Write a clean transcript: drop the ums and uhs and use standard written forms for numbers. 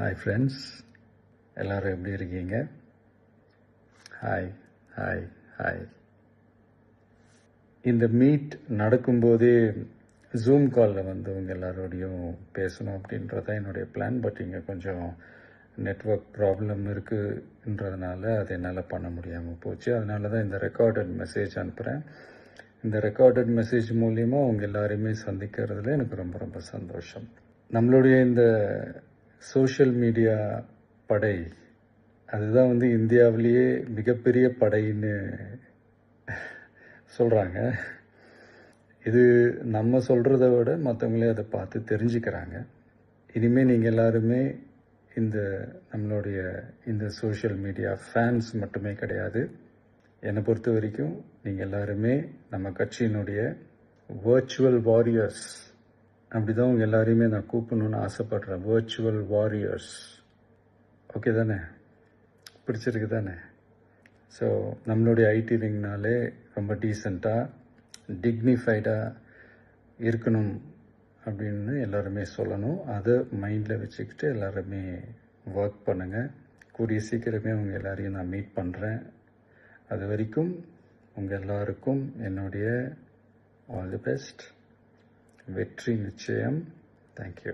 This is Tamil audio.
ஹாய் ஃப்ரெண்ட்ஸ், எல்லோரும் எப்படி இருக்கீங்க? Hi hi hi. இந்த மீட் நடக்கும்போதே ஜூம் காலில் வந்து உங்கள் எல்லாரோடையும் பேசணும் அப்படின்றது தான் என்னுடைய பிளான். பட் இங்கே கொஞ்சம் நெட்வொர்க் ப்ராப்ளம் இருக்குன்றதுனால அதை என்னால் பண்ண முடியாமல் போச்சு. அதனால தான் இந்த ரெக்கார்டட் மெசேஜ் அனுப்புகிறேன். இந்த ரெக்கார்டட் மெசேஜ் மூலிமா உங்கள் எல்லாரையுமே சந்திக்கிறதுல எனக்கு ரொம்ப ரொம்ப சந்தோஷம். நம்மளுடைய இந்த சோஷியல் மீடியா படை, அதுதான் வந்து இந்தியாவிலேயே மிகப்பெரிய படைன்னு சொல்கிறாங்க. இது நம்ம சொல்கிறத விட மற்றவங்களே அதை பார்த்து தெரிஞ்சுக்கிறாங்க. இனிமேல் நீங்கள் எல்லாருமே இந்த நம்மளுடைய இந்த சோஷியல் மீடியா ஃபேன்ஸ் மட்டுமே கிடையாது. என்னை பொறுத்த வரைக்கும் நீங்கள் எல்லாருமே நம்ம கட்சியினுடைய வர்ச்சுவல் வாரியர்ஸ். அப்படி தான் உங்கள் எல்லாரையுமே நான் கூப்பிடணுன்னு ஆசைப்பட்றேன். Virtual warriors. ஓகே தானே? பிடிச்சிருக்கு தானே? ஸோ நம்மளுடைய ஐடி விங்னாலே ரொம்ப டீசெண்டாக டிக்னிஃபைடாக இருக்கணும் அப்படின்னு எல்லாருமே சொல்லணும். அதை மைண்டில் வச்சுக்கிட்டு எல்லாருமே ஒர்க் பண்ணுங்கள். கூடிய சீக்கிரமே உங்கள் எல்லாரையும் நான் மீட் பண்ணுறேன். அது வரைக்கும் உங்கள் எல்லாருக்கும் என்னுடைய ஆல் தி பெஸ்ட். வெற்றி நிச்சயம். தேங்க்யூ.